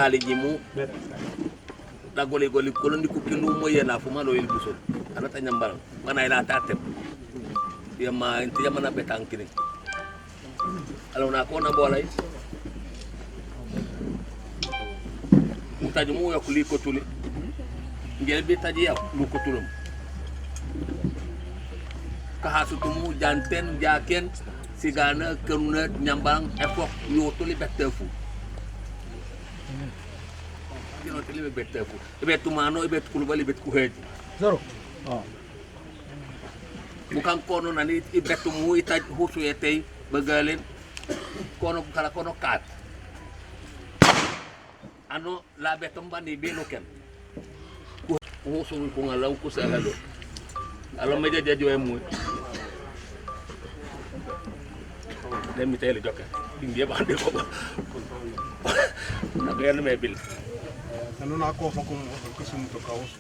kali jimu da goli kolondi ku kindu mo yena fu mano el buso ana ta nyambal mana ila ta tep yama inti yama na betang kini alo na ko na bolay mutaji mu yakuli ko tuli ngel bi taji yak lu ko tulum ka hasutumu janten jaken sigana keruna nyambang epok yo tuli betefu no tele betefu betu mano betu kulubali betu kuheji zero bukan kono nani betu mu ita husu yetei bagalen kono kala kono kat ano la betom bani beno ken husu ko ngalaw ko sa lalo alo meja jajo emu demi tele jokka india bande ko na gayal me bil anu na ko fa ko sum to kaos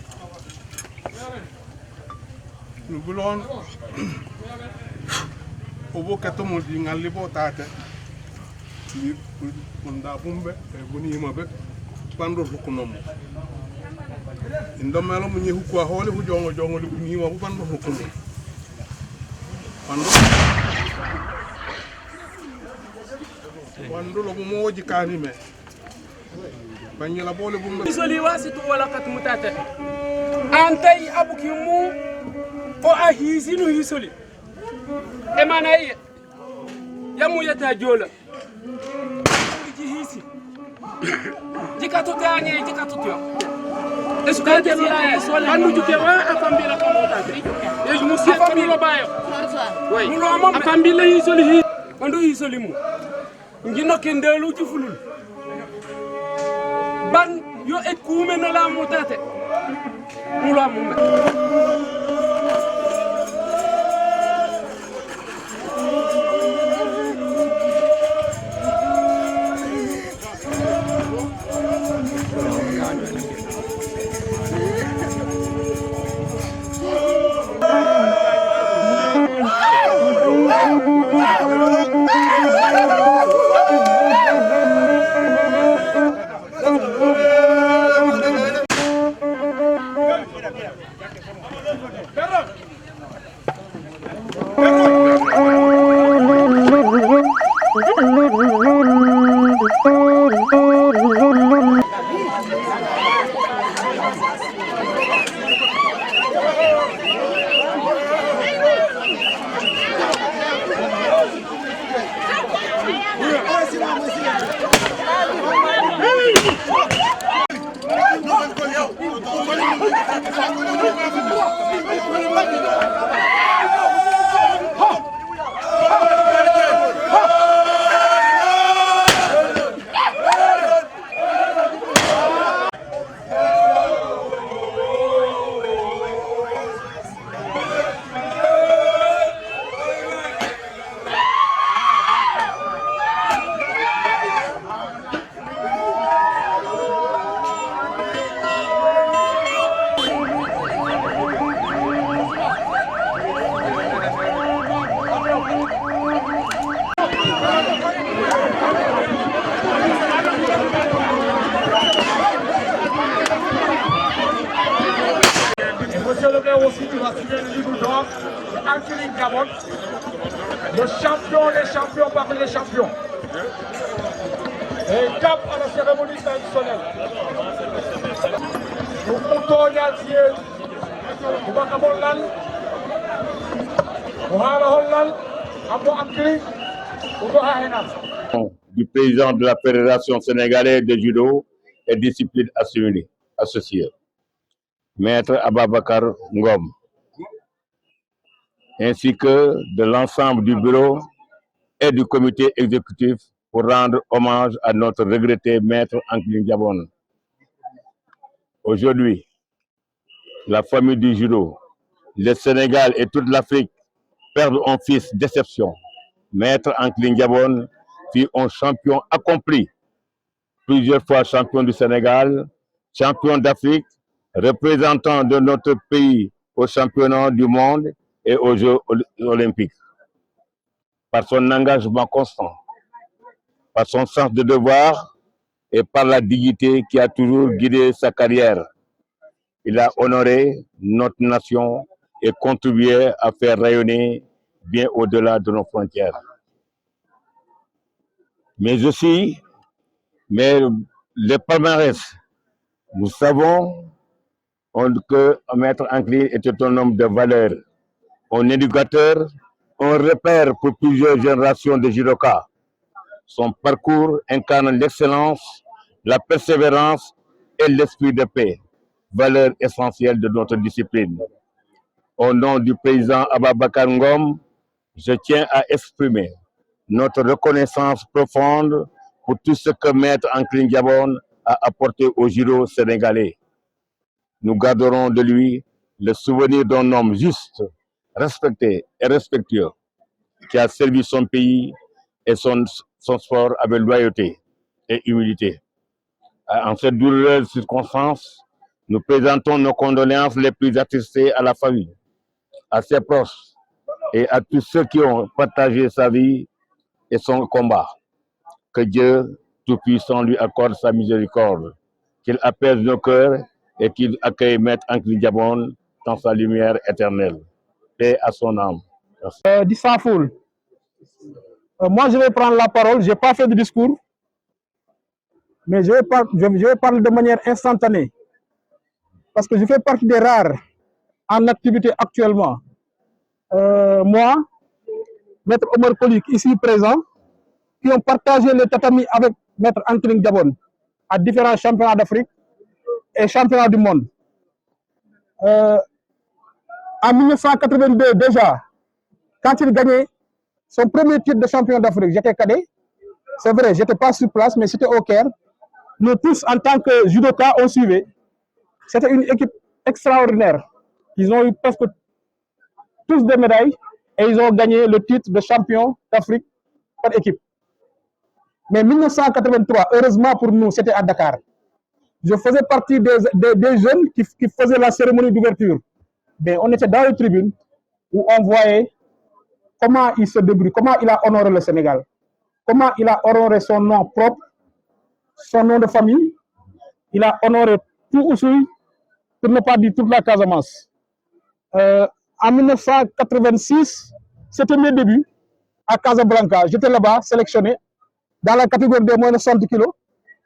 nu bulon obo kato mo di ngalli bo tata ni munda bumbe e boni mabe pando ko nom indomelo mu nyi ko hole fu jongo li ni ma bu pando ko nom pando lo mo woji kani me banyela bole bumbe isoli wasitu wala kat mutata antay abukimu o ahisinu hisoli e manay yamu yata jola ji hisi jikatu tanye jikatu tyo esukate no la so andu juke wa afambila ko mutata e musi afambila bayo way mulo mom afambila hisoli hi andu hisoli mu ngino kendelu ci fulul ban yo e kuume no la mutate mulo mume Le champion des champions parmi les champions. Et cap à la cérémonie traditionnelle. Nous comptons Yaltier, Bakabolal, Mohara Hollal, Abo Akri, Ugo Ahenam. Du président de la Fédération sénégalaise de judo et discipline associée, Maître Ababakar Ngom, ainsi que de l'ensemble du bureau et du comité exécutif pour rendre hommage à notre regretté Maître Anglin Diabon. Aujourd'hui, la famille du judo, le Sénégal et toute l'Afrique perdent un fils d'exception. Maître Anglin Diabon fut un champion accompli, plusieurs fois champion du Sénégal, champion d'Afrique, représentant de notre pays au championnat du monde et aux Jeux olympiques. Par son engagement constant, par son sens de devoir et par la dignité qui a toujours guidé sa carrière. Il a honoré notre nation et contribué à faire rayonner bien au-delà de nos frontières. Mais aussi, les palmarès, nous savons que Maître Ankling était un homme de valeur, un éducateur, un repère pour plusieurs générations de judokas. Son parcours incarne l'excellence, la persévérance et l'esprit de paix, valeurs essentielles de notre discipline. Au nom du président Ababakar Ngom, je tiens à exprimer notre reconnaissance profonde pour tout ce que Maître Ankling Gabon a apporté au judo sénégalais. Nous garderons de lui le souvenir d'un homme juste, respecté et respectueux, qui a servi son pays et son sport avec loyauté et humilité. En cette douloureuse circonstance, nous présentons nos condoléances les plus attristées à la famille, à ses proches et à tous ceux qui ont partagé sa vie et son combat. Que Dieu Tout-Puissant lui accorde sa miséricorde, qu'il apaise nos cœurs et qu'il accueille Maître Ankling Gabon dans sa lumière éternelle. Paix à son âme. Moi, je vais prendre la parole. Je n'ai pas fait de discours, mais je vais parler de manière instantanée. Parce que je fais partie des rares en activité actuellement. Moi, Maître Omar Kolik, ici présent, qui ont partagé le tatami avec Maître Ankling Gabon à différents championnats d'Afrique et championnats du monde. En 1982, déjà, quand il gagnait son premier titre de champion d'Afrique, j'étais cadet. C'est vrai, je n'étais pas sur place, mais c'était au Caire. Nous tous, en tant que judokas, on suivait. C'était une équipe extraordinaire. Ils ont eu presque tous des médailles et ils ont gagné le titre de champion d'Afrique par équipe. Mais 1983, heureusement pour nous, c'était à Dakar. Je faisais partie des jeunes qui faisaient la cérémonie d'ouverture. On était dans les tribunes où on voyait comment il se débrouille, comment il a honoré le Sénégal, comment il a honoré son nom propre, son nom de famille. Il a honoré tout aussi, pour ne pas dire toute la Casamance. En 1986, c'était mes débuts à Casablanca. J'étais là-bas, sélectionné, dans la catégorie des moins de 60 kg.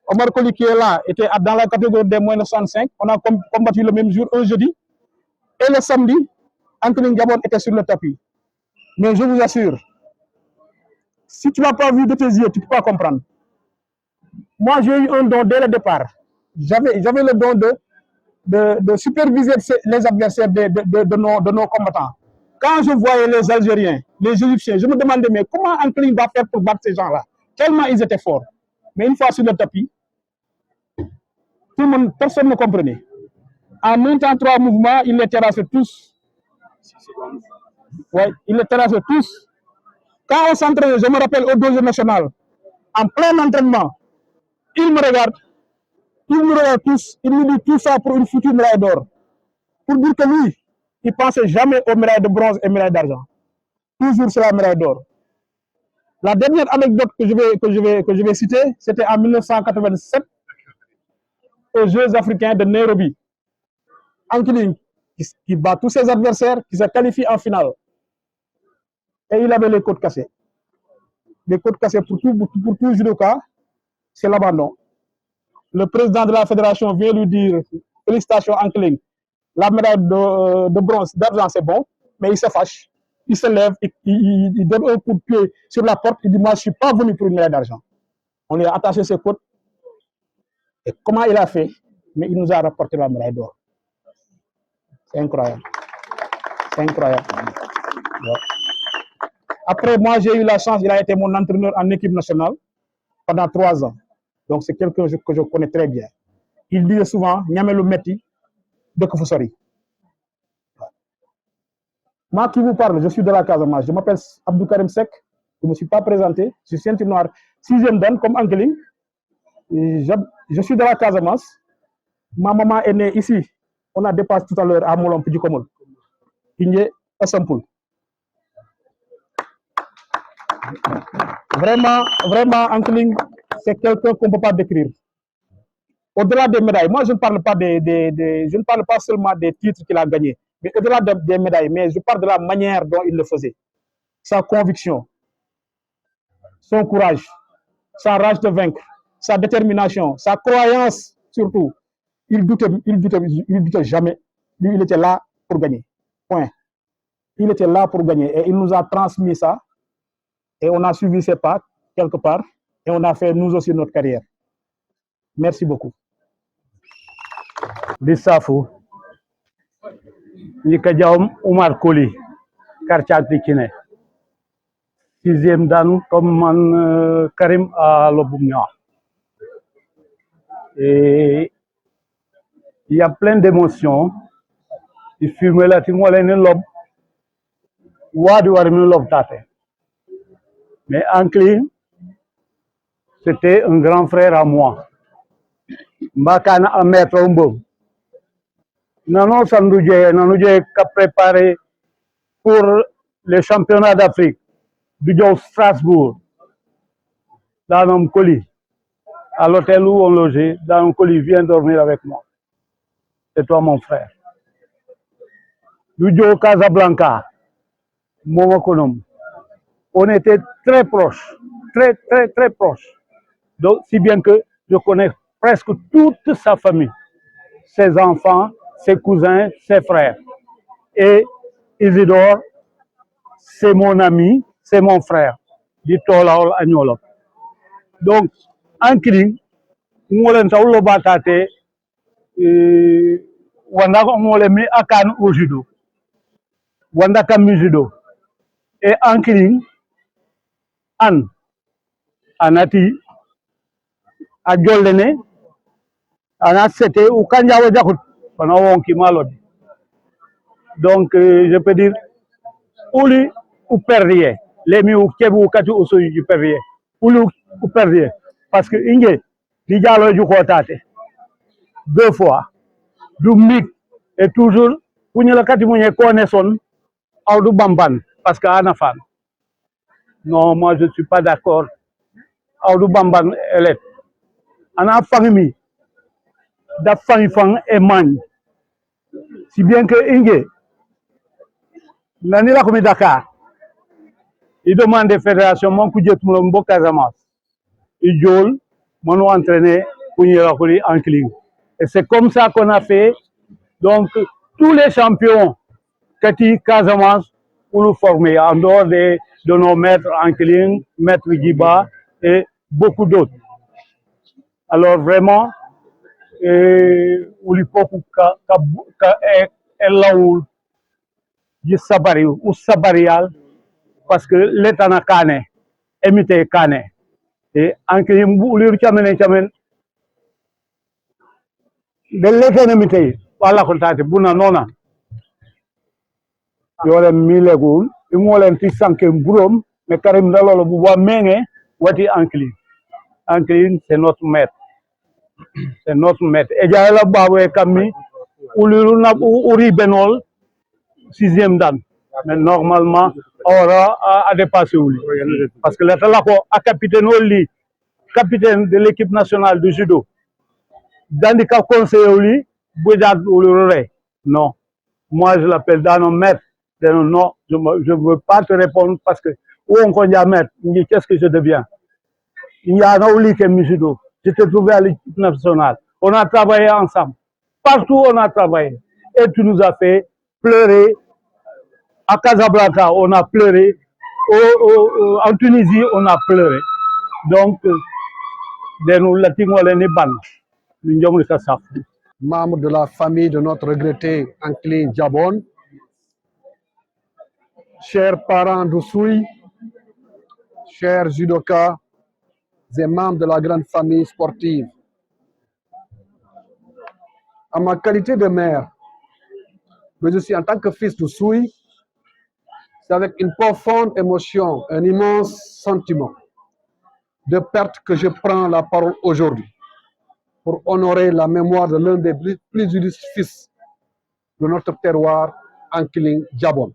Omar Koli qui est là était dans la catégorie des moins de 65. On a combattu le même jour, un jeudi. Et le samedi, Ankling Gabon était sur le tapis. Mais je vous assure, si tu ne l'as pas vu de tes yeux, tu ne peux pas comprendre. Moi, j'ai eu un don dès le départ. J'avais le don de superviser les adversaires de nos combattants. Quand je voyais les Algériens, les Égyptiens, je me demandais, mais comment Ankling va faire pour battre ces gens-là? Tellement ils étaient forts. Mais une fois sur le tapis, tout le monde, personne ne comprenait. En montant 3 mouvements, il les terrassait tous. Ouais, il les terrassait tous. Quand on s'entraînait, je me rappelle au dojo national, en plein entraînement, il me regarde tous, il me dit tout ça pour une future médaille d'or. Pour dire que lui, il ne pensait jamais aux médailles de bronze et médailles d'argent. Toujours sur la médaille d'or. La dernière anecdote que je vais citer, c'était en 1987, aux Jeux africains de Nairobi. Ankling, qui bat tous ses adversaires, qui se qualifie en finale. Et il avait les côtes cassées. Les côtes cassées pour tout judoka, c'est l'abandon. Le président de la fédération vient lui dire « Félicitations Ankling, la médaille de bronze, d'argent c'est bon », mais il se fâche. Il se lève, il donne un coup de pied sur la porte, il dit « Moi, je ne suis pas venu pour une médaille d'argent ». On lui a attaché ses côtes. Et comment il a fait? Mais il nous a rapporté la médaille d'or. C'est incroyable. C'est incroyable. Ouais. Après, moi, j'ai eu la chance, il a été mon entraîneur en équipe nationale pendant 3 ans. Donc, c'est quelqu'un que je connais très bien. Il disait souvent, Nyamelo Meti de Kofosori. Moi qui vous parle, je suis de la Casamance. Je m'appelle Abdou Karim Sek. Je ne me suis pas présenté. Je suis ceinture noire 6e dan comme Ankling. Je suis de la Casamance. Ma maman est née ici. On a dépassé tout à l'heure à Molon Pidikomol. Il est à Sampoul. Vraiment, Ankling, c'est quelqu'un qu'on ne peut pas décrire. au-delà des médailles, moi je ne parle pas je ne parle pas seulement des titres qu'il a gagnés, mais au-delà des médailles, mais je parle de la manière dont il le faisait. Sa conviction, son courage, sa rage de vaincre, sa détermination, sa croyance surtout. Il doutait jamais. Lui, il était là pour gagner. Point. Il était là pour gagner et il nous a transmis ça et on a suivi ses pas quelque part et on a fait nous aussi notre carrière. Merci beaucoup. Bissafou, Nikadjaoum Oumar Koli, quartier Pikine. 6e dan comme Karim à Loboumia. Et il y a plein d'émotions. Il filme la Timolène Lob, Wadi Warmin Lob Tate. Mais Ankli, c'était un grand frère à moi. Mbakana a maître Ombo. Nanon Sandouje, Nanouje qui a préparé pour les championnats d'Afrique du Strasbourg, dans un colis, à l'hôtel où on logeait, dans un colis, viens dormir avec moi. C'est toi mon frère. Du Casablanca, Momokonom. On était très proches, très proches. Donc, si bien que je connais presque toute sa famille, ses enfants, ses cousins, ses frères. Et Isidore, c'est mon ami, c'est mon frère. Di Tolaol Agnolo. Donc, en Kling, nous avons le batate, wanda on le mis à Cannes au judo. Wanda Kam judo. Et en Kling, Anati, à Jolene, Anat c'était ou Kanjawa Jakut, pendant on qui malade. Donc, je peux dire, Ouli ou Perrier, les mi ou Kebu ou Katu ou Soyu Perrier, Ouli ou Perrier, parce que Inge, Dijalo du Kotate, 2 fois, du MIC, et toujours, pour nous, la Katimouye connaissons, ou du Bamban, parce qu'il y a un fan. Non, moi je ne suis pas d'accord. Ou du Bamban, elle est. On a famille, da famille et man. Si bien que Inge, Nani la commis Dakar, il demande des fédérations, mon coup de tout le monde, Casamance. Il joue, mon entraîné pour y aller en Kling. Et c'est comme ça qu'on a fait. Donc, tous les champions, Kati, Casamance, pour nous former, en dehors de nos maîtres en Kling, maître Giba et beaucoup d'autres. Alors, vraiment, il faut que du sabari ou sabarial parce que l'état n'a cané émité cané et en que nous chamen de l'état émité wala ko tati buna nona yore milegul imolen ti sanke burom mais karim dalolo bu wa menge wati ankli c'est notre maître et jala bawe kami ululu na uri benol 6e dan. Mais normalement, on aura à dépasser. Parce que l'état là, capitaine de l'équipe nationale de judo, dans le cas conseiller, non. Moi, je l'appelle dans nos maîtres. Non, je ne veux pas te répondre parce que, où on connaît maître, qu'est-ce que je deviens? Il y a un Oli qui est judo. J'étais trouvé à l'équipe nationale. On a travaillé ensemble. Partout, on a travaillé. Et tu nous as fait pleurer. À Casablanca, on a pleuré. En Tunisie, on a pleuré. Donc, Membre de la famille de notre regretté Ankli Djabon, chers parents d'Oussoui, chers judokas et membres de la grande famille sportive, à ma qualité de mère, mais aussi en tant que fils d'Oussoui, c'est avec une profonde émotion, un immense sentiment de perte que je prends la parole aujourd'hui pour honorer la mémoire de l'un des plus illustres fils de notre terroir, Ankli Djabon.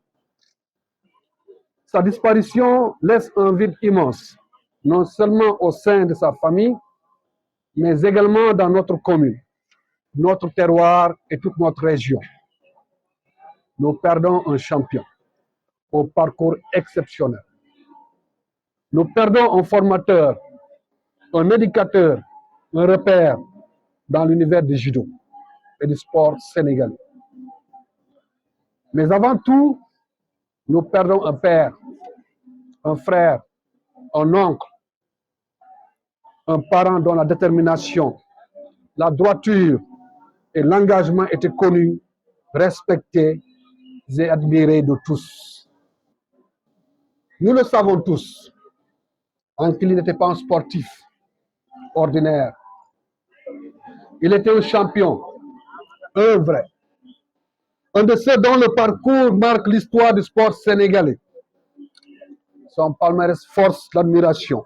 Sa disparition laisse un vide immense, non seulement au sein de sa famille, mais également dans notre commune, notre terroir et toute notre région. Nous perdons un champion au parcours exceptionnel. Nous perdons un formateur, un éducateur, un repère dans l'univers du judo et du sport sénégalais. Mais avant tout, nous perdons un père, un frère, un oncle, un parent dont la détermination, la droiture et l'engagement étaient connus, respectés et admirés de tous. Nous le savons tous, Ankili n'était pas un sportif ordinaire. Il était un champion, un vrai. Un de ceux dont le parcours marque l'histoire du sport sénégalais. Son palmarès force l'admiration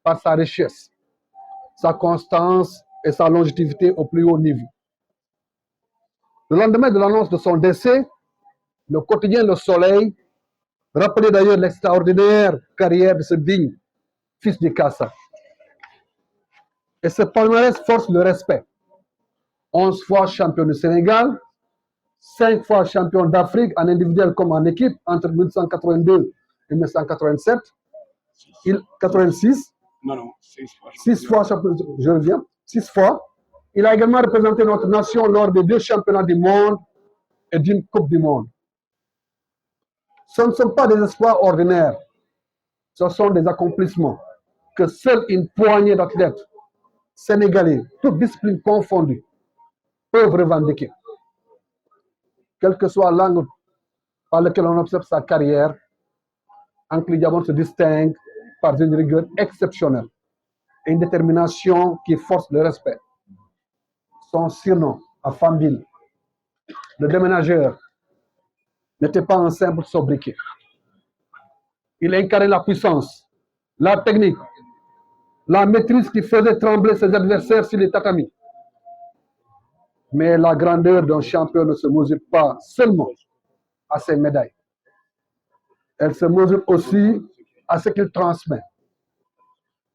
par sa richesse, sa constance et sa longévité au plus haut niveau. Le lendemain de l'annonce de son décès, le quotidien Le Soleil rappelait d'ailleurs l'extraordinaire carrière de ce digne fils de Kassa. Et ce palmarès force le respect. 11 fois champion du Sénégal, 5 fois champion d'Afrique en individuel comme en équipe entre 1982 et 1987. 86. Non, 6 fois. 6 fois champion, je reviens. 6 fois. Il a également représenté notre nation lors des 2 championnats du monde et d'une Coupe du monde. Ce ne sont pas des espoirs ordinaires. Ce sont des accomplissements que seule une poignée d'athlètes sénégalais, toutes disciplines confondues, peuvent revendiquer. Quel que soit l'angle par lequel on observe sa carrière, Ankili Diabone se distingue par une rigueur exceptionnelle et une détermination qui force le respect. Son surnom à Fambil, le déménageur, n'était pas un simple sobriquet. Il incarnait la puissance, la technique, la maîtrise qui faisait trembler ses adversaires sur les tatamis. Mais la grandeur d'un champion ne se mesure pas seulement à ses médailles. Elle se mesure aussi à ce qu'il transmet.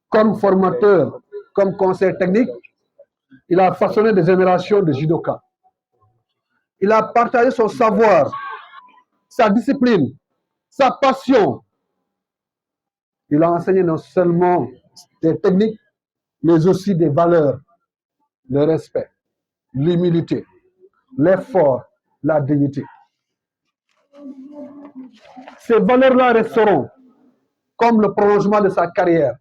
Comme formateur, comme conseiller technique, il a façonné des générations de judokas. Il a partagé son savoir, sa discipline, sa passion. Il a enseigné non seulement des techniques, mais aussi des valeurs, le respect, l'humilité, l'effort, la dignité. Ces valeurs-là resteront comme le prolongement de sa carrière,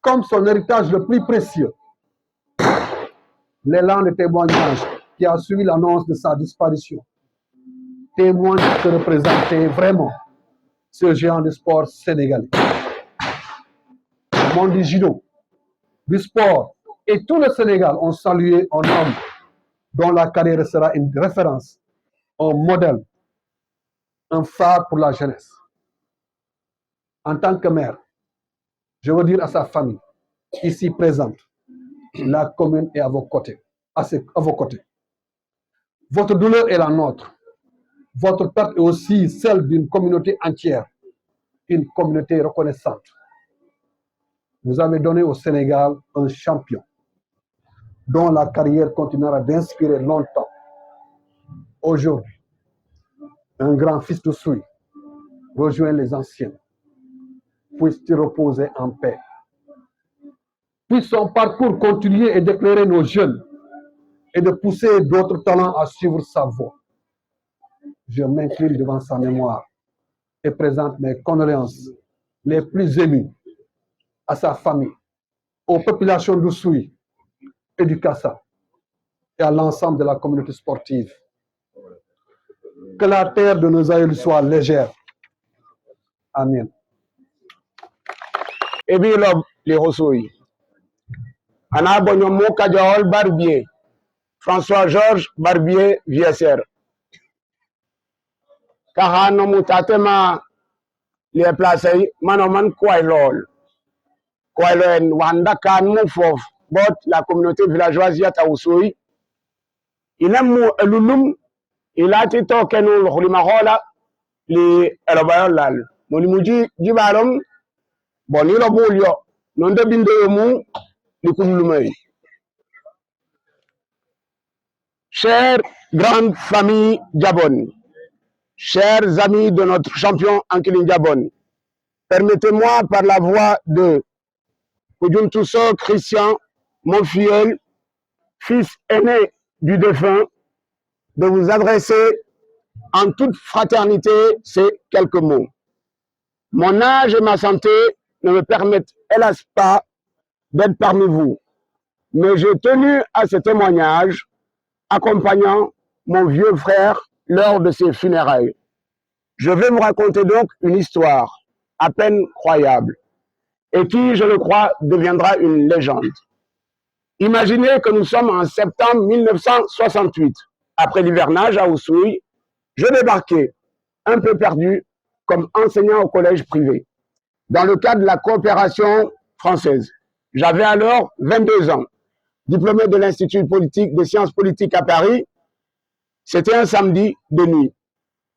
comme son héritage le plus précieux. L'élan de témoignage qui a suivi l'annonce de sa disparition témoigne que représentait vraiment ce géant du sport sénégalais. Le monde du judo, du sport et tout le Sénégal ont salué un homme dont la carrière sera une référence, un modèle, un phare pour la jeunesse. En tant que maire, je veux dire à sa famille, ici présente, la commune est à vos côtés, à vos côtés. Votre douleur est la nôtre. Votre perte est aussi celle d'une communauté entière, une communauté reconnaissante. Vous avez donné au Sénégal un champion dont la carrière continuera d'inspirer longtemps. Aujourd'hui, un grand fils de Soui rejoint les anciens. Puisse-t-il reposer en paix. Puisse son parcours continuer et d'éclairer nos jeunes et de pousser d'autres talents à suivre sa voie. Je m'incline devant sa mémoire et présente mes condoléances les plus émues à sa famille, aux populations d'Oussouy et du Kassa et à l'ensemble de la communauté sportive. Que la terre de nos aïeux soit légère. Amen. Ebilob les Rosoui. Ana Bonyomo Kadiol Barbier. François-Georges Barbier Viesser. Kahano Mutatema les placés Manoman Kouailol. Kouailoen Wanda Kan Moufof, bot la communauté villageoise Yataoussoui. Il a mou Lulum, il a été token ou l'Holimarola, les Elobayolal. Monimuji Jibarom, Bonilo Bolio, non de Bindemu, Chère grande famille Diabon, chers amis de notre champion Ankiling Diabon, permettez-moi par la voix de Kudjuntuso Christian, mon filleul, fils aîné du défunt, de vous adresser en toute fraternité ces quelques mots. Mon âge et ma santé ne me permettent, hélas pas, d'être parmi vous. Mais j'ai tenu à ce témoignage accompagnant mon vieux frère lors de ses funérailles. Je vais vous raconter donc une histoire à peine croyable et qui, je le crois, deviendra une légende. Imaginez que nous sommes en septembre 1968. Après l'hivernage à Oussouye, je débarquais, un peu perdu, comme enseignant au collège privé, dans le cadre de la coopération française. J'avais alors 22 ans, diplômé de l'Institut politique des sciences politiques à Paris. C'était un samedi de nuit.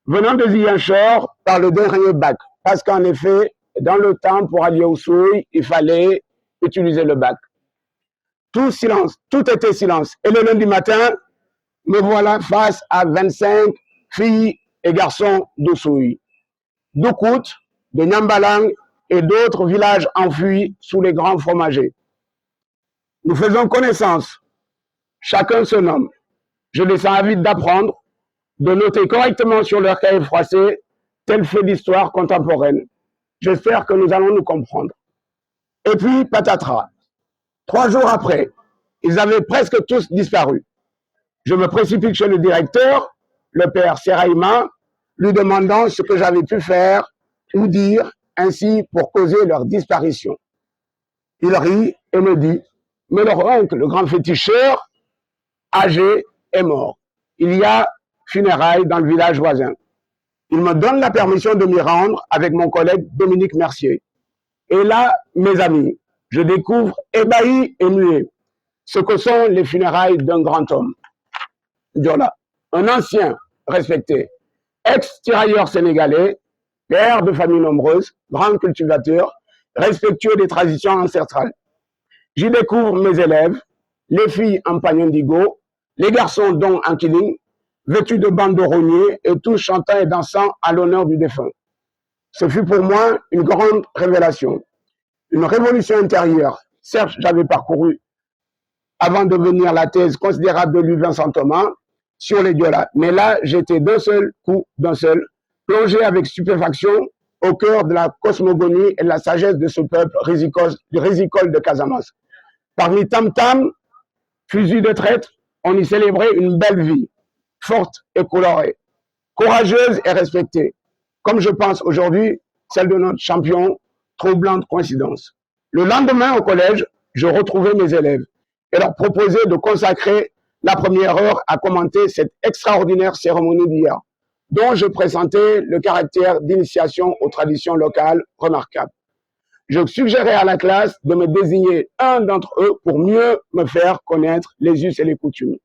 Venant de Ziguinchor par le dernier bac, parce qu'en effet, dans le temps, pour aller au Souille, il fallait utiliser le bac. Tout silence, tout était silence. Et le lundi matin, me voilà face à 25 filles et garçons d'Oussouye, d'Oukout, de Nyambalang et d'autres villages enfuis sous les grands fromagers. Nous faisons connaissance. Chacun se nomme. Je les invite d'apprendre, de noter correctement sur leur cahier froissé tel fait d'histoire contemporaine. J'espère que nous allons nous comprendre. Et puis, patatras. 3 jours après, ils avaient presque tous disparu. Je me précipite chez le directeur, le père Seraïma, lui demandant ce que j'avais pu faire ou dire ainsi pour causer leur disparition. Il rit et me dit, mais leur oncle, le grand féticheur, âgé, est mort. Il y a funérailles dans le village voisin. Il me donne la permission de m'y rendre avec mon collègue Dominique Mercier. Et là, mes amis, je découvre ébahi et muet ce que sont les funérailles d'un grand homme. Diola, un ancien respecté, ex-tirailleur sénégalais, père de famille nombreuse, grand cultivateur, respectueux des traditions ancestrales. J'y découvre mes élèves, les filles en Pagnondigo, les garçons dont Ankiling, vêtus de banderonniers et tous chantant et dansant à l'honneur du défunt. Ce fut pour moi une grande révélation, une révolution intérieure. Certes, j'avais parcouru, avant de venir, la thèse considérable de Louis Vincent Thomas sur les Diola. Mais là, j'étais d'un seul coup, plongé avec stupéfaction au cœur de la cosmogonie et de la sagesse de ce peuple résicole de Casamance. Parmi tam-tam, fusils de traître, on y célébrait une belle vie, forte et colorée, courageuse et respectée, comme je pense aujourd'hui celle de notre champion, troublante coïncidence. Le lendemain au collège, je retrouvais mes élèves et leur proposais de consacrer la première heure à commenter cette extraordinaire cérémonie d'hier, dont je pressentais le caractère d'initiation aux traditions locales remarquable. Je suggérais à la classe de me désigner un d'entre eux pour mieux me faire connaître les us et les coutumes.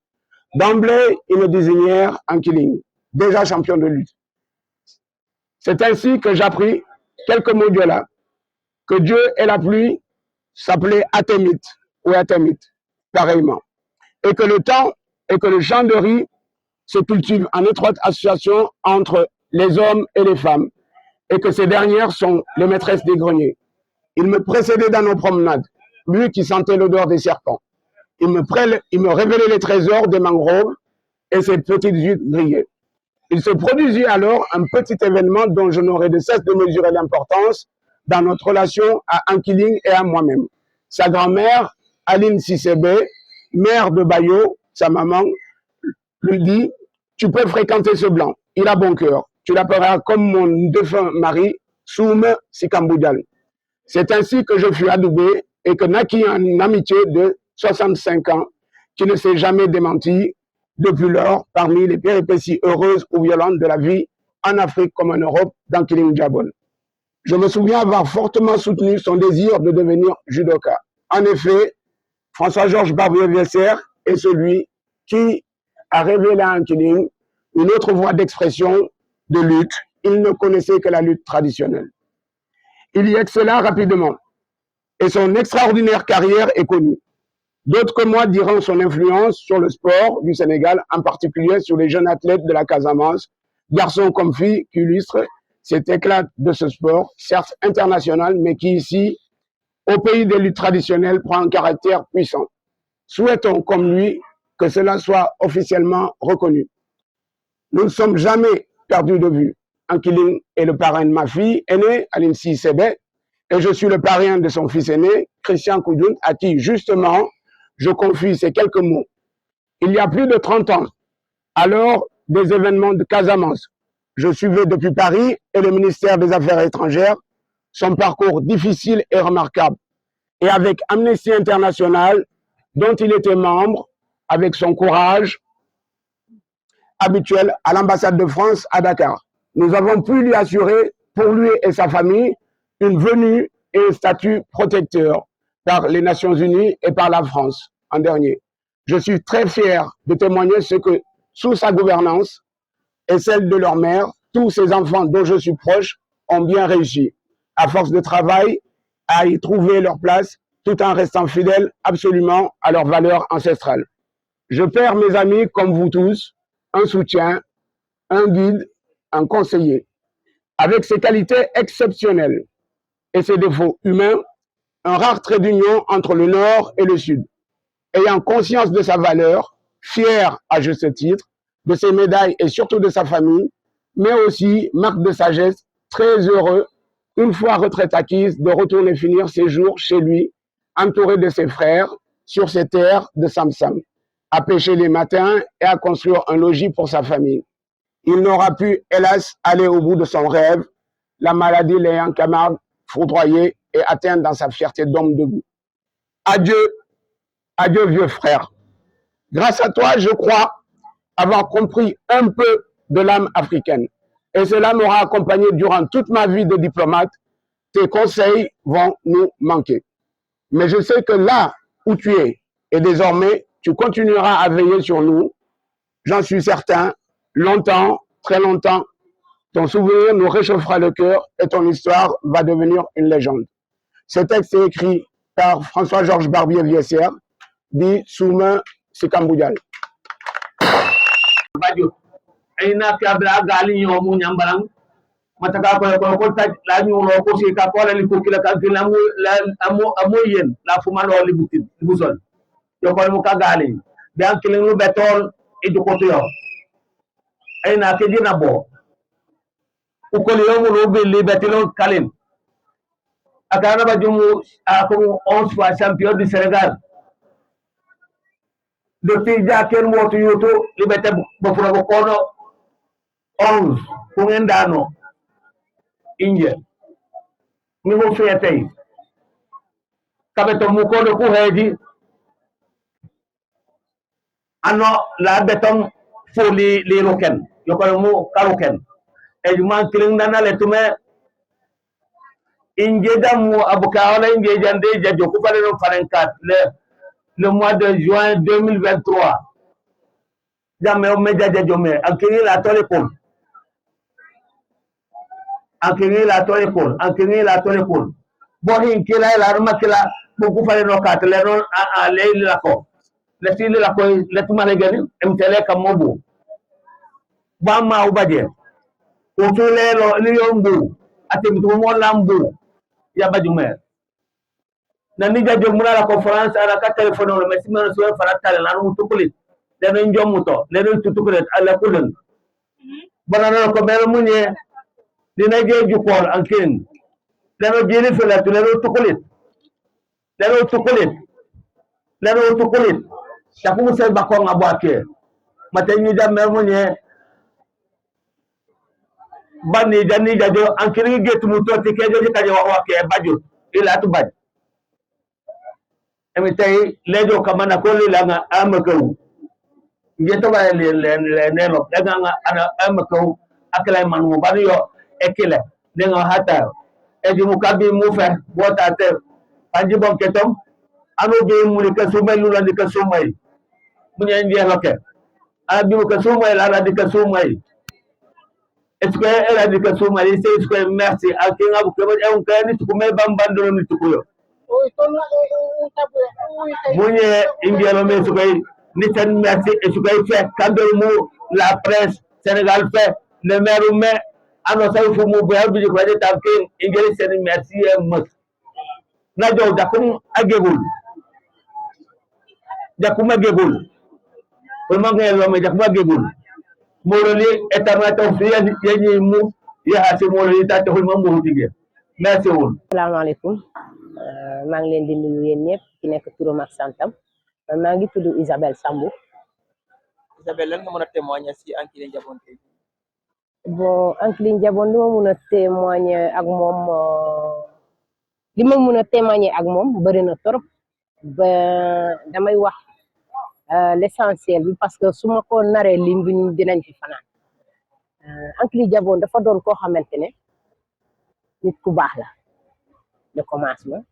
D'emblée, ils me désignèrent Ankiling, déjà champion de lutte. C'est ainsi que j'appris quelques mots Diola, que Dieu et la pluie s'appelait Atemit ou Atemit, pareillement, et que le temps et que le champ de riz se cultivent en étroite association entre les hommes et les femmes, et que ces dernières sont les maîtresses des greniers. Il me précédait dans nos promenades, lui qui sentait l'odeur des serpents. Il me révélait les trésors des mangroves et ses petites huîtres grillées. Il se produisit alors un petit événement dont je n'aurai de cesse de mesurer l'importance dans notre relation à Ankiling et à moi-même. Sa grand-mère, Aline Sissébé, mère de Bayo, sa maman, lui dit « Tu peux fréquenter ce blanc, il a bon cœur. Tu l'appelleras comme mon défunt mari, Soum Sikamboudal. » C'est ainsi que je fus adoubé et que naquit une amitié de 65 ans qui ne s'est jamais démentie depuis lors parmi les péripéties heureuses ou violentes de la vie en Afrique comme en Europe d'Ankiling Diabon. Je me souviens avoir fortement soutenu son désir de devenir judoka. En effet, François-Georges Barbier-Viesser est celui qui a révélé à Ankiling une autre voie d'expression de lutte. Il ne connaissait que la lutte traditionnelle. Il y excella rapidement et son extraordinaire carrière est connue. D'autres que moi diront son influence sur le sport du Sénégal, en particulier sur les jeunes athlètes de la Casamance, garçons comme filles qui illustrent cet éclat de ce sport, certes international, mais qui ici, au pays des luttes traditionnelles, prend un caractère puissant. Souhaitons, comme lui, que cela soit officiellement reconnu. Nous ne sommes jamais perdus de vue. Ankiling est le parrain de ma fille aînée, Alinsi Sebe, et je suis le parrain de son fils aîné, Christian Koudoun, à qui, justement, je confie ces quelques mots. Il y a plus de 30 ans, à l'heure des événements de Casamance, je suivais depuis Paris et le ministère des Affaires étrangères son parcours difficile et remarquable. Et avec Amnesty International, dont il était membre, avec son courage habituel à l'ambassade de France à Dakar, nous avons pu lui assurer, pour lui et sa famille, une venue et un statut protecteur par les Nations Unies et par la France en dernier. Je suis très fier de témoigner ce que, sous sa gouvernance et celle de leur mère, tous ces enfants dont je suis proche ont bien réussi, à force de travail, à y trouver leur place, tout en restant fidèles absolument à leurs valeurs ancestrales. Je perds, mes amis, comme vous tous, un soutien, un guide, un conseiller. Avec ses qualités exceptionnelles et ses défauts humains, un rare trait d'union entre le Nord et le Sud. Ayant conscience de sa valeur, fier à juste titre, de ses médailles et surtout de sa famille, mais aussi, marque de sagesse, très heureux, une fois retraite acquise, de retourner finir ses jours chez lui, entouré de ses frères, sur ses terres de Samsam, à pêcher les matins et à construire un logis pour sa famille. Il n'aura pu, hélas, aller au bout de son rêve, la maladie l'ayant camarade foudroyé et atteint dans sa fierté d'homme debout. Adieu, adieu vieux frère. Grâce à toi, je crois avoir compris un peu de l'âme africaine. Et cela m'aura accompagné durant toute ma vie de diplomate. Tes conseils vont nous manquer. Mais je sais que là où tu es, et désormais, tu continueras à veiller sur nous. J'en suis certain, longtemps, très longtemps, ton souvenir nous réchauffera le cœur et ton histoire va devenir une légende. Ce texte est écrit par François-Georges Barbier-Viessière, dit Souma Sikamboudjal. Aina kabla gali nyomu nyambalang mataka ko taj la ñu lo ko ci ka ko la li ko kila ka gina mu la amo yen la fu ma lo li butin bu sol yo ko mu ka gali be an kilin lu betol e du ko to yo aina ke dina bo u ko li yo mu lo be li betilon kalin akana ba jumu ko 11 fois champion du Sénégal depuis jaken moto yoto libete bo fura ko kono 11 kungendano inje mi mo fiyatay kabeto mu kono ku heji ano la beton foli li roken yoko mu karoken e man kiling nana le tume inje damu abuka wala inje jande jajo ku fale no farenkat le mois de juin 2023 jamais on me jajo me akiri la tolekon ankini la tole bohin kila la ruma kila buku fale no kat le non a le la ko le ti la ko le tuma le gani mtele kam mobu ba ma ubaje o to le lo li yombu atem to mo lambu ya bajume na ni jajo muna la conference ara ka telephone lo messi men so farata la no tukulit le no njomuto le no tukulit ala kudun banana ko mel munye dina geju kol ankin leno jini fela tu leno tukulit tapu musa bakon abake matenyi da mermunye bani jani jajo ankiri getu muto tikejo jikaje wa ke baju ila tu baj emitay lejo kamana koli langa amako ngeto ba le neno daga ana amako akala manu bari yo ekile nengo hata eji mukabi mufe bota te anji bon ketom anu be muni ka sumay lula di ka sumay munye ndiye loke abi ka sumay la di ka sumay est-ce que elle a di ka sumay c'est ce que merci akinga bu ko en ka ni tukume bambando ni tukuyo Mouye Indiano mais Nissan merci et ce qu'il fait quand la presse Sénégal fait le maire ou mais alors ça il faut mouvoir du croire tanké Indiano c'est merci mus na jow dakum agegul pour ma ngel lo me dakum agegul morali etama taw fi yani mu ya hasi morali ta taxul ma mo dige merci won asalaamaaleykum maa ngi leen di nuyu yéen ñëpp ki nekk turam ak santam maa ngi tudd Isabelle Sambou. Isabelle lan nga mën a témoigner si Ankily Ndiabone tey. Bon Ankily Ndiabone li ma mën a témoigner ak moom li ma mën a témoigner ak moom bëri na trop ba damay wax l'essentiel bi parce que su ma ko naree lim bi dinañ fi fanaan Ankily Ndiabone dafa doon koo xamante ne nit ku baax la de commencement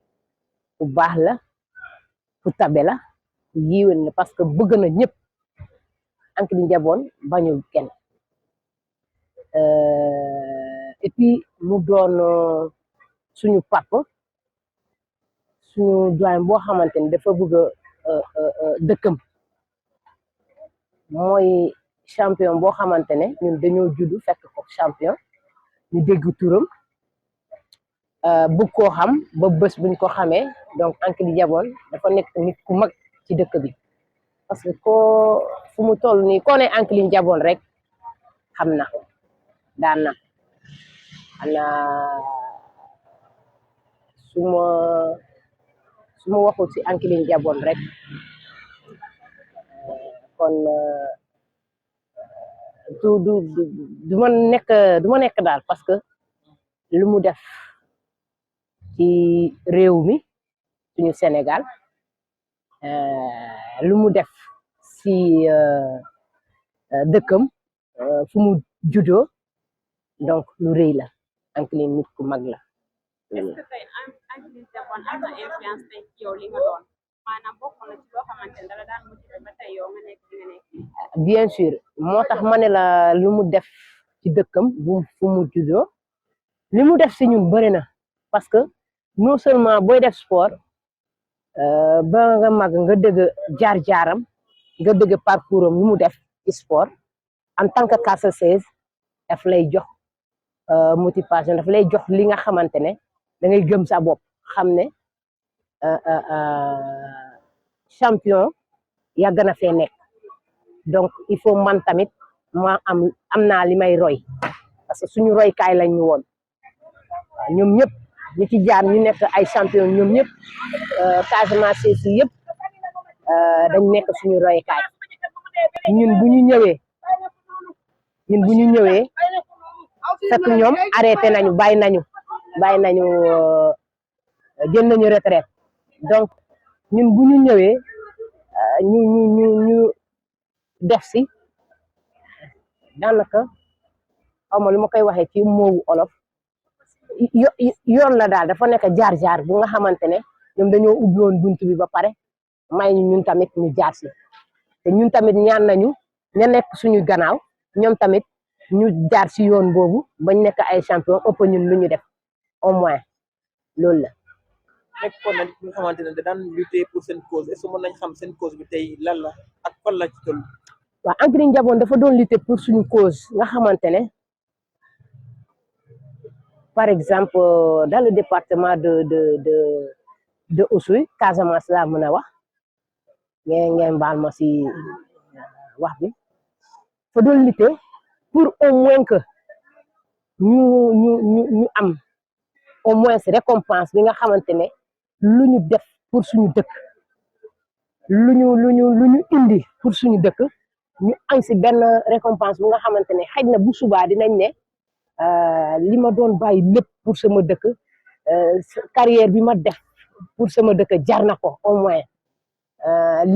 ku baax la ku tabe la ku yiwén la parce que bëgg na ñëpp Ankily Ndiabone bañul kenn et puis mu doon suñu papa suñu doyen boo xamante ne dafa bëgg dëkkam mooy champion boo xamante ne ñun dañoo juddu fekk ko champion ñu dégg turam bëgg koo xam ba bés buñ ko xamee donc Ankily Ndiabone dafa nekk nit ku mag ci dëkk bi parce que ko fu mu toll nii koo ne Ankily Ndiabone rek xam na daan na ana su ma waxul ci Ankily Ndiabone rek kon du ma nekk daal parce que lu mu def ci réew mi suñu Sénégal lu mu def ci dëkkam fu mu juddoo donc lu rëy la Ankily nit ku mag la. est-ce que tey Ankily Ndiabone am na influence tey ci yow li nga doon maanaam bokk na ci loo xamante ne dala daan motivé ba tey yow nga nekk li nga nekk. bien sûr moo tax ma ne la lu mu def ci dëkkam fu mu juddoo li mu def ci ñun bëri na parce que non seulement booy def sport ba nga mag nga dëgg jaar-jaaram nga dëgg parcours am lu mu def ci sport en tant que Casa 16 daf lay jox motivation daf lay jox li nga xamante ne da ngay gëm sa bopp xam ne champion yàgg na fee nekk donc il faut man tamit ma am naa li may roy parce que suñu roykaay lañ ñu woon ñoom ñëpp ñu ci jaar ñu nekk ay champion ñoom ñëpp Casamance si yëpp dañ nekk suñu roykaay ñun bu ñu ñëwee fekk ñoom arrêté nañu bàyyi nañu jël nañu retraite donc ñun bu ñu ñëwee ñu def si daanaka xaw ma lu ma koy waxee ci moowu olof yoon la daal dafa nekk jaar-jaar bu nga xamante ne ñoom dañoo ubbiwoon bunt bi ba pare may ñu ñun tamit ñu jaar si te ñun tamit ñaan nañu ña nekk suñu gannaaw ñoom tamit ñu jaar si yoon boobu bañ nekk ay champion ëpp ñun lu ñu def au moins loolu la. nekkoon na ñi nga xamante ne da daan lutter pour seen cause est-ce que mën nañ xam seen cause bi tey lan la ak fan la ci toll. waaw Ankily Ndiabone dafa doon lutter pour suñu cause nga xamante ne par exemple dans le département de Oussouye Casamance laa mën a wax ngeen baal ma si wax bi fa doon lutter pour au moins que ñu am au moins récompense bi nga xamante ne lu ñu def pour suñu dëkk lu ñu indi pour suñu dëkk ñu am si benn récompense bu nga xamante ne xëy na bu subaa dinañ ne li ma doon bàyyi lépp pour sama dëkk carrière bi ma def pour sama dëkk jar na ko au moins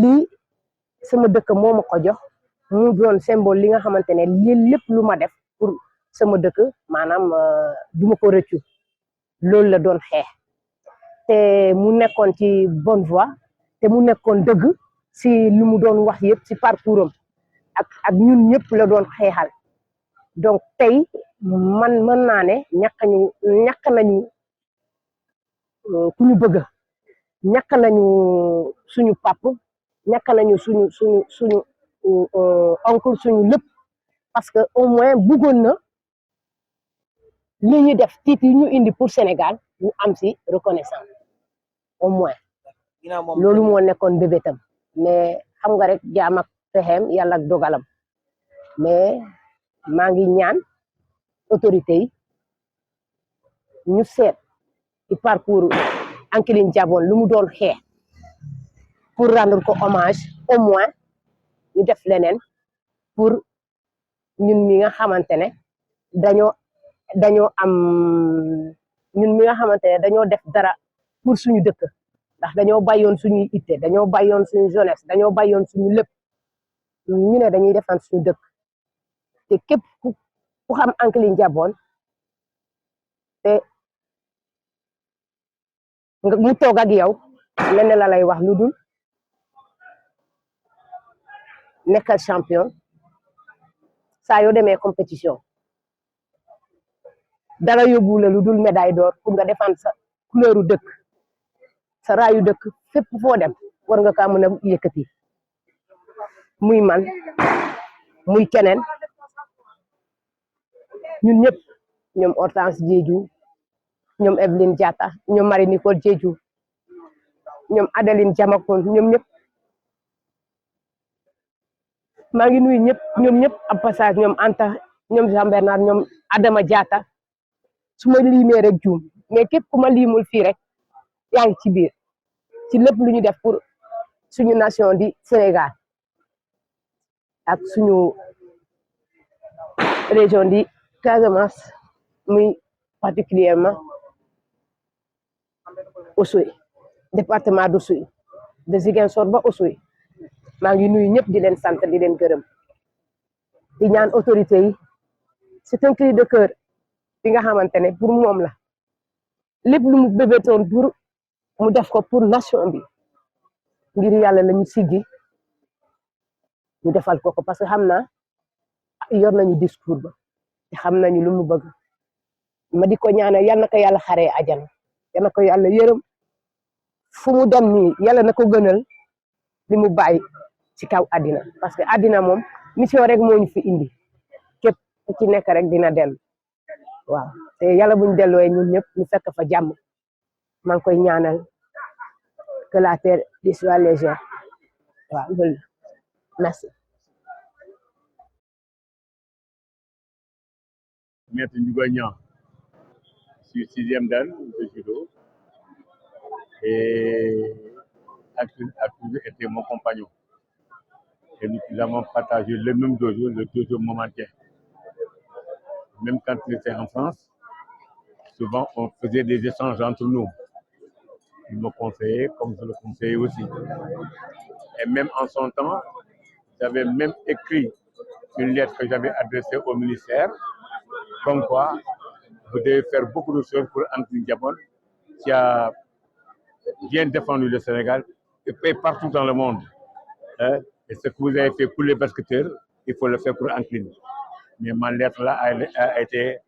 lii sama dëkk moo ma ko jox mu doon symbole li nga xamante ne lii lépp lu ma def pour sama dëkk maanaam du ma ko rëccu loolu la doon xeex te mu nekkoon ci bonne voie te mu nekkoon dëgg si li mu doon wax yëpp si parcours am ak ñun ñëpp la doon xeexal donc tey man mën naa ne ñàkk nañu ku ñu bëgg ñàkk nañu suñu pap ñàkk nañu suñu oncle suñu lépp parce que au moins bëggoon na li ñu def titre yi ñu indi pour Sénégal ñu am si reconnaissance au moins loolu moo nekkoon bébétam mais xam nga rek jaam ak pexeem yàlla ak dogalam mais maa ngi ñaan autorité yi ñu seet ci parcours Ankiling Jabon lu mu doon xeex pour rendre ko hommage au moins ñu def leneen pour ñun mi nga xamante ne dañoo am ñun mi nga xamante ne dañoo def dara pour suñu dëkk ndax dañoo bàyyoon suñuy itte dañoo bàyyoon suñu jeunesse dañoo bàyyoon suñu lépp ñu ne dañuy defan suñu dëkk te képp ku xam Ankiling Jabon te mu toog ak yow lenn la lay wax lu dul nekkal champion saa yoo demee compétition dara yóbbu la lu dul médaille d'or pour nga défendre sa couleuru dëkk sa raayu dëkk fépp foo dem war nga kaa mën a yëkkati muy man muy keneen ñun ñëpp ñoom Hortense Diédhiou ñoom Evelyne Diatta ñoom Marie Nicole Diédhiou ñoom Adeline Diamakone ñoom ñëpp maa ngi nuyu ñëpp ñoom ñëpp ab passage ñoom Anta ñoom Jean Bernard ñoom Adama Diatta su ma limee rek juum mais képp ku ma limul fii rek yaa ngi ci biir ci lépp lu ñu def pour suñu nation di Sénégal ak suñu région di Casamance muy particulièrement Oussouye département d'Oussouye de Ziguinchor ba Oussouye maa ngi nuyu ñëpp di leen sant di leen gërëm di ñaan autorité yi c'est un cri de cœur bi nga xamante ne pour moom la lépp lu mu bébétoon pour mu def ko pour nation bi ngir yàlla la ñu siggi ñu defal ko parce que xam naa yor nañu discours ba te xam nañu lu mu bëgg ma di ko ñaanal yal na ko yàlla xaree ajana yal na ko yàlla yërëm fu mu dem nii yàlla na ko gënal li mu bàyyi ci kaw àddina parce que àddina moom mission rek moo ñu fi indi képp ku ci nekk rek dina dellu waaw te yàlla buñ dellooyee ñun ñëpp ñu fekk fa jàmm maa ngi koy ñaanal que la terre lui soit légère waaw loolu merci. Maître Ndiouga Niang, je suis 6e dan de judo et a toujours été mon compagnon. Et nous avons partagé le même dojo, le dojo Momantin. Même quand il était en France, souvent on faisait des échanges entre nous. Il me conseillait comme je le conseillais aussi. Et même en son temps, j'avais même écrit une lettre que j'avais adressée au ministère, comme quoi vous devez faire beaucoup de choses pour Ankiling Jabon, qui a bien défendu le Sénégal et partout dans le monde. Hein? Et ce que vous avez fait pour les basketteurs, il faut le faire pour Ankiling. Mais ma lettre là a été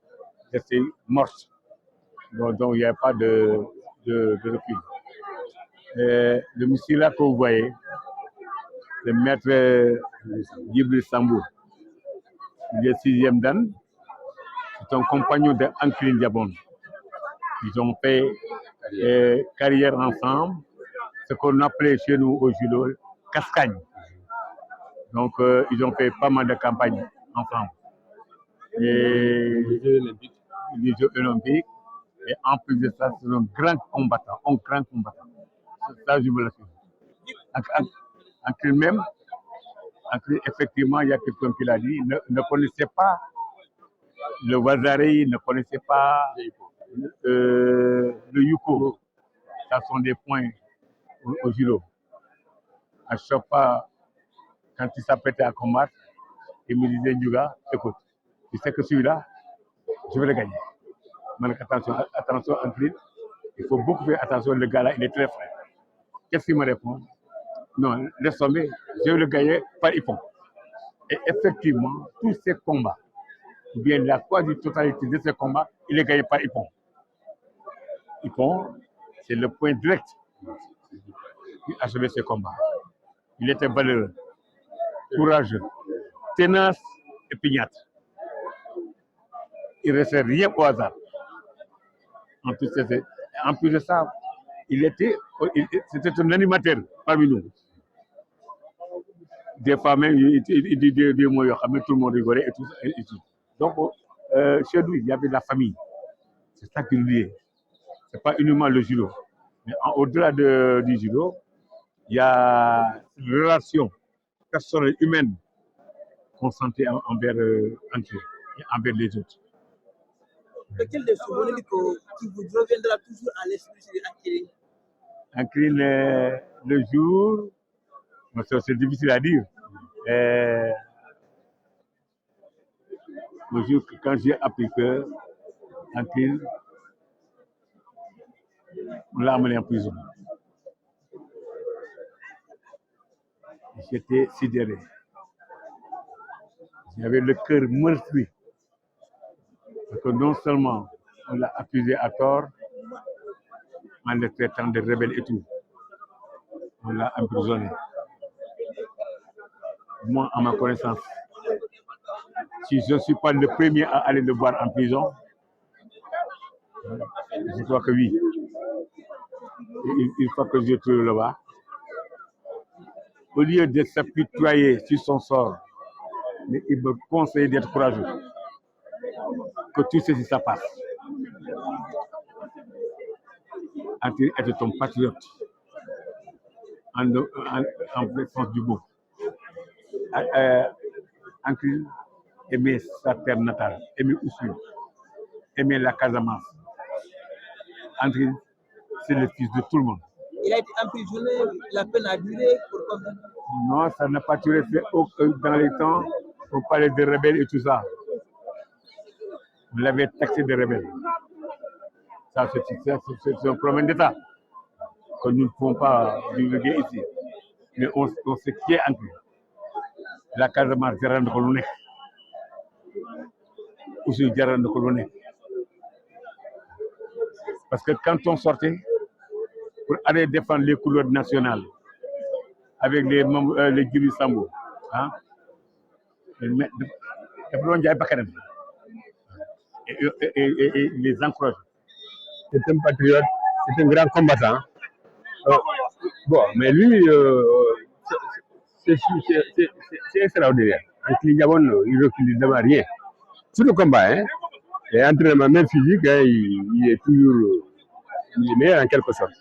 restée morte. Donc il n'y a pas de recul. Le monsieur là que vous voyez, le maître Djibril Sambou, il est 6e dan, c'est un compagnon de Ankiling Jabon. Ils ont fait carrière ensemble, ce qu'on appelait chez nous au judo cascagne. Donc ils ont fait pas mal de campagnes ensemble. Et les Jeux olympiques. Et en plus de ça, c'est un grand combattant, Ça, je vous l'assure. Ankiling même, effectivement, il y a quelqu'un qui l'a dit, ne connaissait pas le Wazari, ne connaissait pas le Yuko. Ça sont des points au judo. À chaque fois, quand il s'apprêtait à combattre, il me disait, Ndiouga, écoute, tu sais que celui-là, je vais le gagner. Mais attention, Ankiling, il faut beaucoup faire attention, le gars-là, il est très frais. Qu'est-ce qu'il me répond? Non, laisse tomber, je vais le gagner par Ippon. Et effectivement, tous ces combats, ou bien la quasi-totalité de ces combats, il est gagné par Ippon. Ippon, c'est le point direct achever ses combats. Il était valeureux, courageux, tenace et pignâtre. Il ne restait rien au hasard. En plus de ça, c'était un animateur parmi nous. Des fois même, il dit des mots, tout le monde rigolait et tout ça. Et tout. Donc, chez lui, il y avait de la famille. C'est ça qui nous liait. Ce n'est pas uniquement le judo. Mais au-delà du judo, il y a une relation personnelle, humaine, qu'on sentait envers les autres. Lequel des souvenirs qui vous reviendra toujours à l'esprit sur Ankiling? Ankiling, le jour, c'est difficile à dire. Le jour quand j'ai appris que Ankiling, on l'a amené en prison. J'étais sidéré. J'avais le cœur meurtri. Parce que non seulement on l'a accusé à tort, en le traitant de rebelle et tout, on l'a emprisonné. Moi, à ma connaissance, si je ne suis pas le premier à aller le voir en prison, je crois que oui. Et une fois que je trouve là-bas, au lieu de s'apitoyer sur son sort, mais il me conseille d'être courageux, que tout ceci ça passe. Ankiling était ton patriote, en vrai sens du mot. Ankiling aimait sa terre natale, aimait Oussouye, aimait la Casamance. Ankiling, c'est le fils de tout le monde. Il a été emprisonné, la peine a duré pour combien? Non, ça n'a pas duré. Dans les temps, on parlait de rebelles et tout ça. On l'avait taxé de rebelles. Ça, c'est un problème d'État que nous ne pouvons pas divulguer ici. Mais on sait qui est Ankiling. La Casamance, Jaran de Coloné. Aussi Jaran de Coloné. Parce que quand on sortait pour aller défendre les couleurs nationales avec les Djibril Sambou, hein, et les encourager. C'est un patriote, c'est un grand combattant. Bon, mais lui, c'est extraordinaire. Ankiling Gabon, il ne recule devant rien. Sur le combat, hein, et entraînement même physique, hein, il est toujours meilleur en quelque sorte.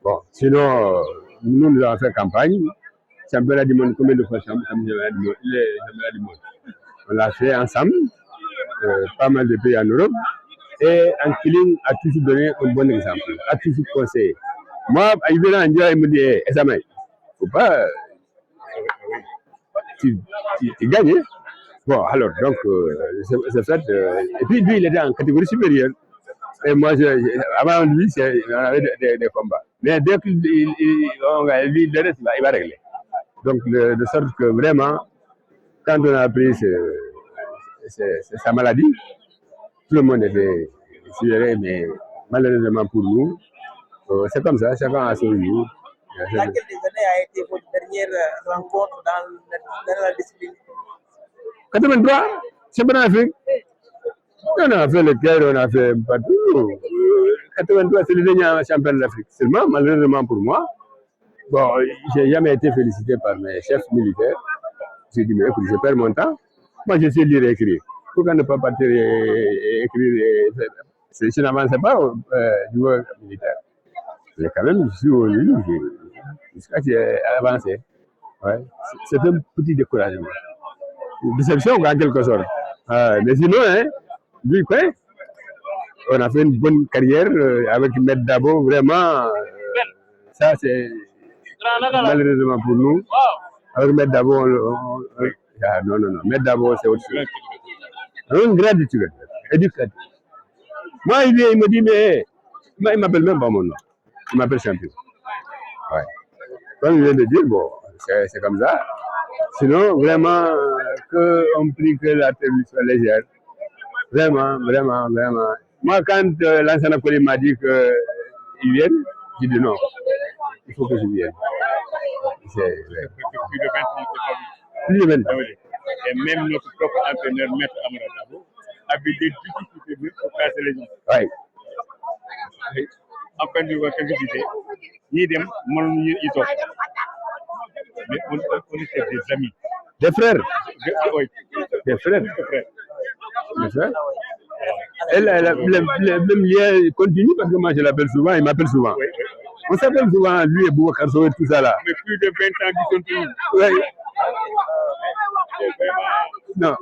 Bon, sinon, nous avons fait campagne. Championnat du monde, combien de fois championnat du monde? On l'a fait ensemble, pas mal de pays en Europe. Et Ankiling a toujours donné un bon exemple, a toujours conseillé. Moi, il me dit, il ne faut pas. Tu gagnes. Bon, alors, donc, c'est fait. Et puis, lui, il était en catégorie supérieure. Et moi, avant lui, on avait des combats. Mais dès qu'il lui, le reste, il va régler. Donc, de sorte que vraiment, quand on a appris sa maladie, tout le monde était sidéré, mais malheureusement pour nous, c'est comme ça, chacun a son jour. Laquelle des années a été votre dernière rencontre dans la discipline? 83, championnat d'Afrique. On a fait le Caire, on a fait partout. 83, c'est le dernier championnat d'Afrique. Seulement, malheureusement pour moi, bon, j'ai jamais été félicité par mes chefs militaires. J'ai dit, mais écoute, je perds mon temps. Moi, je sais lire et écrire. Pourquoi ne pas partir et écrire je n'avançais pas au niveau militaire. Mais quand même, je suis au niveau, jusqu'à ce que j'ai avancé. Ouais. C'est un petit découragement. Une déception, en quelque sorte. Mais sinon, hein, lui, quoi, on a fait une bonne carrière avec Maître Dabo, vraiment. Ça, c'est malheureusement pour nous. Avec Maître Dabo, non, Maître Dabo, c'est autre chose. Un grand éducateur. Moi, il me dit, mais il m'appelle même pas mon nom. Il m'appelle champion. Ouais. Comme il vient de dire, bon, c'est comme ça. Sinon, vraiment, qu'on prie que la terre soit légère. Vraiment. Moi, quand l'ancien collègue m'a dit qu'il vienne, J'ai dit non, il faut que je vienne. Plus de 20 ans, c'est pas vu. Plus de 20 ans. Et même notre propre entraîneur, Maître Amara Dabo, a vu des difficultés pour casser les gens. Oui. En fin de compte, je disais, ni dem, ils ont. Mais on était des amis. Des frères. Oui. Des frères. Des frères. Des frères. Même lien continue parce que moi je l'appelle souvent, il m'appelle souvent. Oui. On s'appelle souvent, lui et Boubacar Sow et tout ça là. Mais plus de 20 ans qu'ils sont tous. Oui. Non,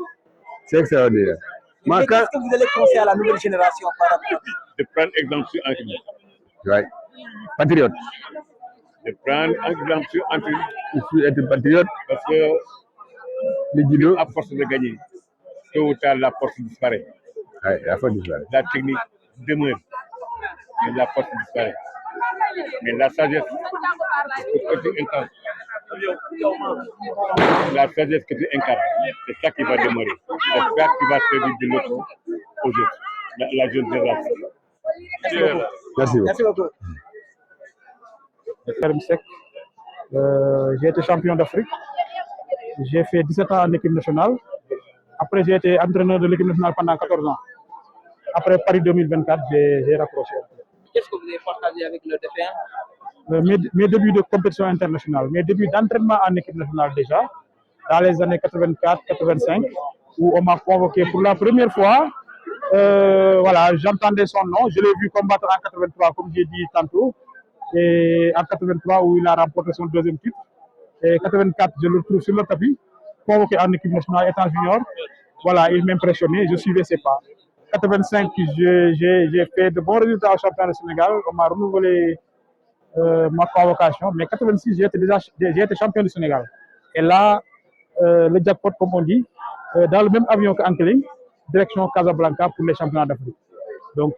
c'est extraordinaire. Mais qu'est-ce que vous allez conseiller à la nouvelle génération par rapport de prendre exemple sur Anthony. Oui. Patriote. De prendre exemple sur Anthony. Il faut être patriote. Parce que les judo, à force de gagner, tôt ou tard, la force disparaît. Oui, la force disparaît. La technique demeure, mais la force disparaît. Mais la sagesse que tu incarnes, c'est ça qui va demeurer. C'est ça qui va servir de leçon aux autres, la jeune génération. Merci beaucoup. Merci beaucoup. Karim Seck. J'ai été champion d'Afrique. J'ai fait 17 ans en équipe nationale. Après, j'ai été entraîneur de l'équipe nationale pendant 14 ans. Après Paris 2024, j'ai raccroché. Qu'est-ce que vous avez partagé avec le DPN? Mes débuts de compétition internationale, mes débuts d'entraînement en équipe nationale déjà, dans les années 84-85, où on m'a convoqué pour la première fois. Voilà, j'entendais son nom, je l'ai vu combattre en 83, comme j'ai dit tantôt, et en 83 où il a remporté son deuxième titre. Et 84, je le trouve sur le tapis, convoqué en équipe nationale étant junior. Voilà, il m'impressionnait, je suivais ses pas. 85, j'ai fait de bons résultats au championnat du Sénégal, on m'a renouvelé ma convocation, mais 86, j'ai été champion du Sénégal. Et là, le jackpot, comme on dit, dans le même avion qu'Ankeling, direction Casablanca pour les championnats d'Afrique. Donc,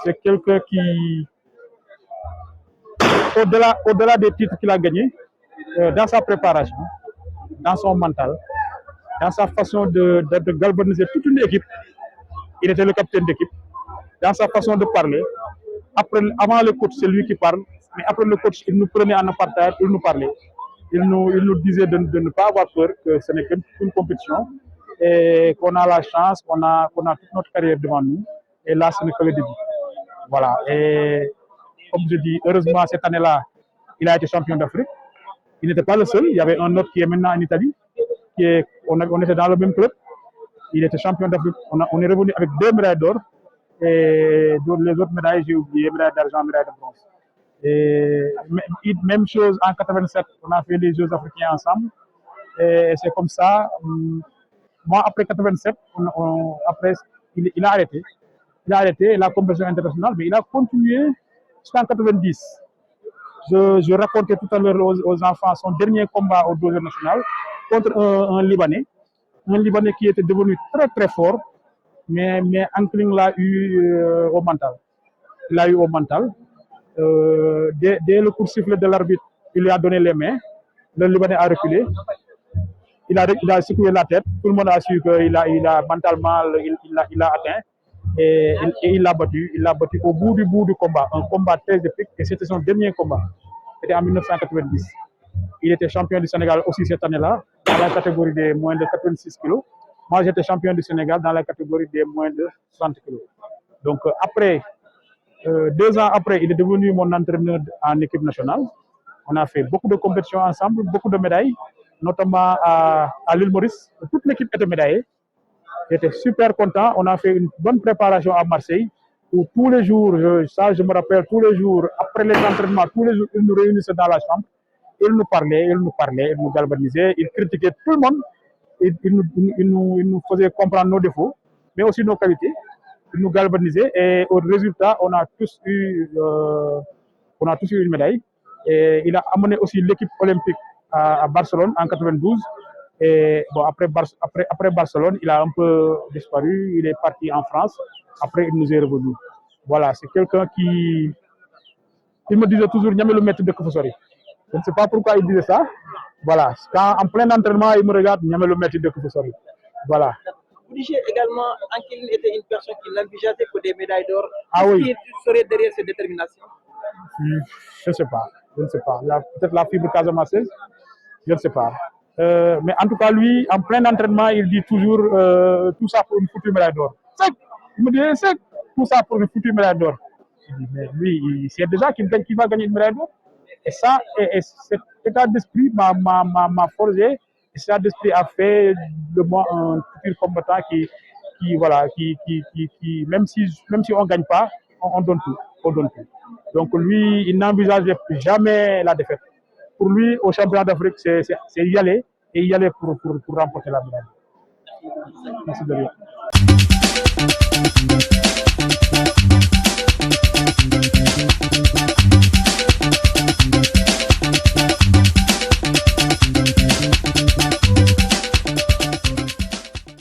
c'est quelqu'un qui, au-delà des titres qu'il a gagnés, dans sa préparation, dans son mental, dans sa façon de galvaniser toute une équipe, il était le capitaine d'équipe, dans sa façon de parler. Avant le coach, c'est lui qui parle, mais après le coach, il nous prenait en aparté, il nous parlait. Il nous disait de ne pas avoir peur, que ce n'est qu'une compétition et qu'on a la chance, qu'on a toute notre carrière devant nous. Et là, ce n'est que le début. Voilà. Et comme je dis, heureusement, cette année-là, il a été champion d'Afrique. Il n'était pas le seul. Il y avait un autre qui est maintenant en Italie. On était dans le même club. Il était champion d'Afrique. On est revenu avec 2 médailles d'or. Et les autres médailles, j'ai oublié, médaille d'argent, médaille de bronze. Et même chose en 87, on a fait les Jeux africains ensemble. Et c'est comme ça. Moi, après 87, après, il a arrêté. Il a arrêté la compétition internationale, mais il a continué jusqu'en 90. Je racontais tout à l'heure aux enfants son dernier combat au deuxième national contre un Libanais. Un Libanais qui était devenu très très fort, mais Ankeling l'a eu au mental. Il l'a eu au mental. Dès le coup de sifflet de l'arbitre, il lui a donné les mains. Le Libanais a reculé. Il a secoué la tête. Tout le monde a su qu'il a mentalement il a atteint. Et il l'a battu. Il l'a battu au bout du combat. Un combat très épique. Et c'était son dernier combat. C'était en 1990. Il était champion du Sénégal aussi cette année-là, dans la catégorie des moins de 86 kg. Moi, j'étais champion du Sénégal dans la catégorie des moins de 60 kg. Donc, après, 2 ans après, il est devenu mon entraîneur en équipe nationale. On a fait beaucoup de compétitions ensemble, beaucoup de médailles, notamment à l'île Maurice. Toute l'équipe était médaillée. J'étais super content. On a fait une bonne préparation à Marseille, où tous les jours, je me rappelle, tous les jours, après les entraînements, tous les jours, ils nous réunissaient dans la chambre. Il nous parlait, il nous galvanisait, il critiquait tout le monde. Il nous faisait comprendre nos défauts, mais aussi nos qualités. Il nous galvanisait et au résultat, on a tous eu une médaille. Et il a amené aussi l'équipe olympique à Barcelone en 92. Et bon, après Barcelone, il a un peu disparu. Il est parti en France. Après, il nous est revenu. Voilà, c'est quelqu'un qui... Il me disait toujours, Niamey le maître de Kofosori. Je ne sais pas pourquoi il disait ça. Voilà, quand en plein entraînement, il me regarde, Niamey le maître de Kofosori. Voilà. Vous disiez également qu'Ankeling était une personne qui n'envisageait que des médailles d'or. Ah oui. Qui serait derrière cette détermination? Je ne sais pas. Peut-être la fibre casamasseuse, je ne sais pas. Mais en tout cas, lui, en plein entraînement, il dit toujours tout ça pour une foutue médaille d'or. Il me dit c'est tout ça pour une foutue médaille d'or. Je dis, mais lui, il sait déjà qu'il va gagner une médaille d'or. Et ça, et cet état d'esprit m'a forgé. Et cet état d'esprit a fait de moi un futur combattant qui même si on ne gagne pas, on donne tout. Donc lui, il n'envisageait jamais la défaite. Pour lui, au championnat d'Afrique, c'est y aller et y aller pour remporter la médaille. Merci de rien.